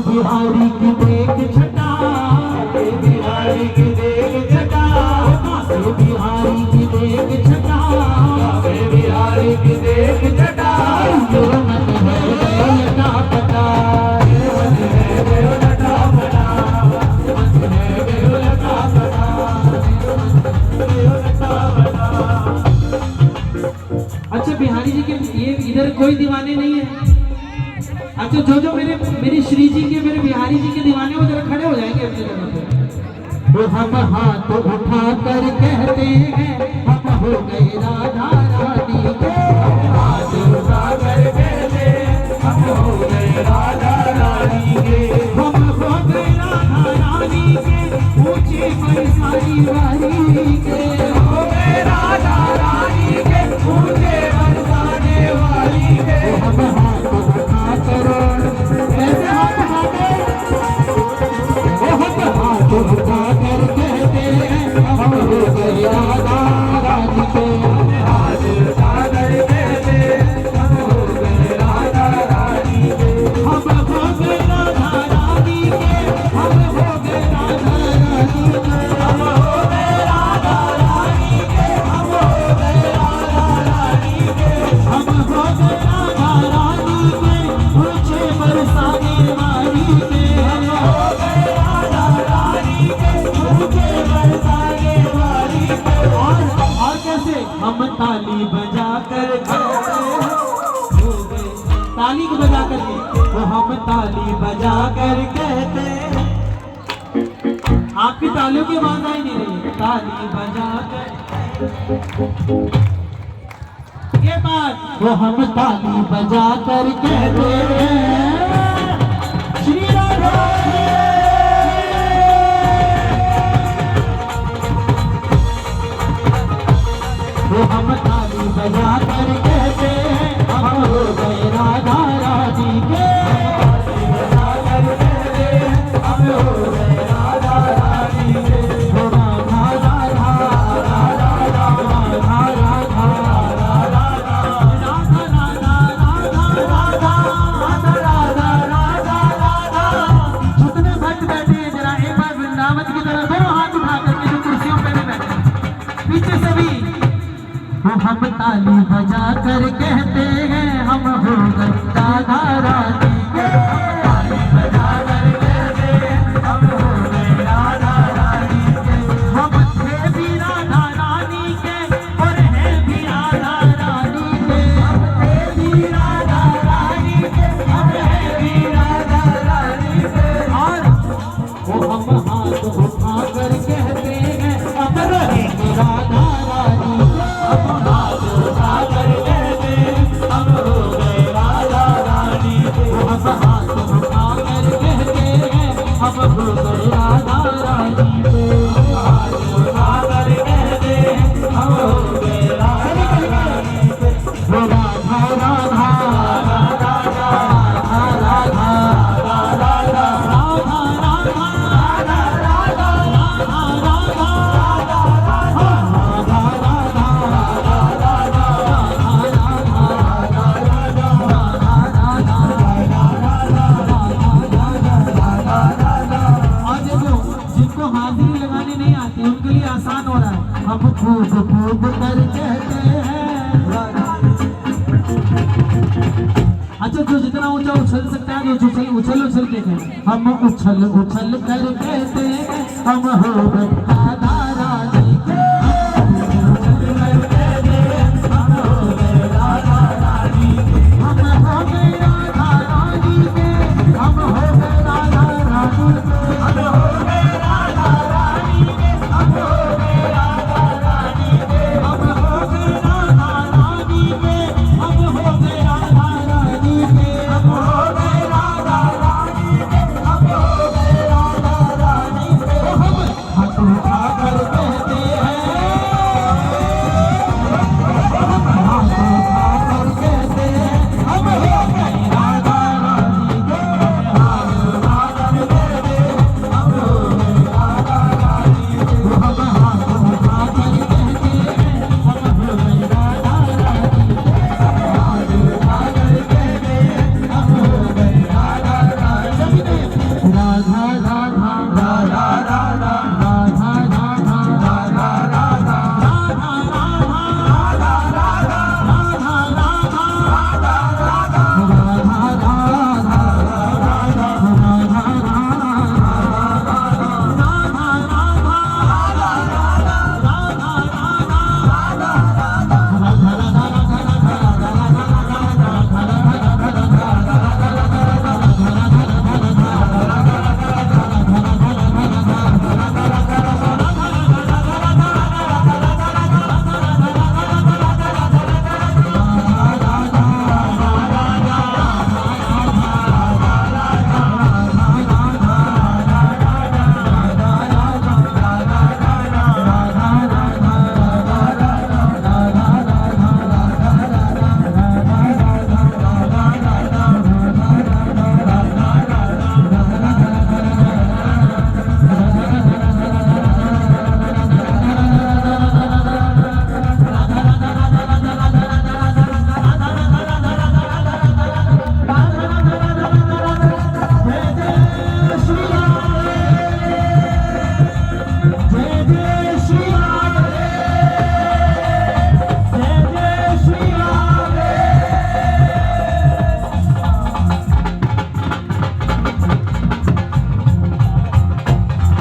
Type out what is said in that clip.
बिहारी की देख छटा, बिहारी की देख छटा, बिहारी की देख छटा, बिहारी की देख छटा, मन है लटा पटा, मन है लटा पटा, मन है लटा पटा, लटा पटा। अच्छा बिहारी जी के ये इधर कोई दीवाने नहीं है? अच्छा जो मेरी श्री जी के मेरे बिहारी जी के दीवाने वो जरा खड़े हो जाएंगे अपनी जगह पे। वो हम हाथ उठा कर कहते हैं हम हो गए राधा रानी के, हाथ उठा कर कहते हैं हम हो गए राधा रानी के, हम हो गए राधा रानी के, ऊंची बरसाने वाली के, हो गए राधा रानी के, ऊंचे बरसाने वाली के। हम हाथ उठा कर कैसे हाथ उठाते, बहुत हाथ उठा कर कहते हैं हम हो गए राधा रानी के, हाथ उठा कर कहते हैं हम हो गए राधा रानी के, हम हो गए राधा रानी के, हम हो गए राधा रानी के, हम हो गए राधा रानी के, हम हो गए राधा रानी के, हम हो गए राधा रानी के, ऊंचे बरसाने वाली के, हम हो गए राधा रानी के, ऊंचे बरसाने वाली के। और कैसे हम ताली बजा कर हो गए, ताली को बजा कर तो हम ताली बजा कर कहते हैं, आपकी तालियों की आवाज आई नहीं रही, ताली बजा कर ये बात वो हम ताली बजा कर कहते हैं श्री राधा। वो हम ताली बजा कर कहते हैं हम हो गए राधा रानी के, बजा कर कहते हैं हम हो गए राधा रानी के, राधा राधा राधा राधा राधा जितने भक्त बैठे हैं जरा एक बार वृंदावन की तरफ दोनों हाथ उठा करके जो कुर्सियों पे भी बैठे पीछे से भी वो हम ताली बजा कर कहते हैं हम हो गए राधा रानी के, ताली बजा कर कहते हैं हम हो गए राधा रानी के, हम थे भी राधा रानी के और हैं भी राधा रानी के, हम थे भी राधा रानी के हम हैं भी राधा रानी के। और वो हम हाथ उठा कर कहते हैं हम रहेंगे राधा रानी के, हम हाथ उठा कर कहते हैं हम हो गए राधा रानी के, हम हाथ उठा कर कहते हैं हम हो गए राधा रानी के, हाथ उठा कर कहते हैं हम हो गए राधा रानी के। राधा राधा राधा राधा आसान हो रहा है, हम कूद कूद कर कहते हैं। अच्छा जो जितना ऊंचा उछल सकता है जो उछल उछल के हम उछल उछल कर कहते हैं हम हो गए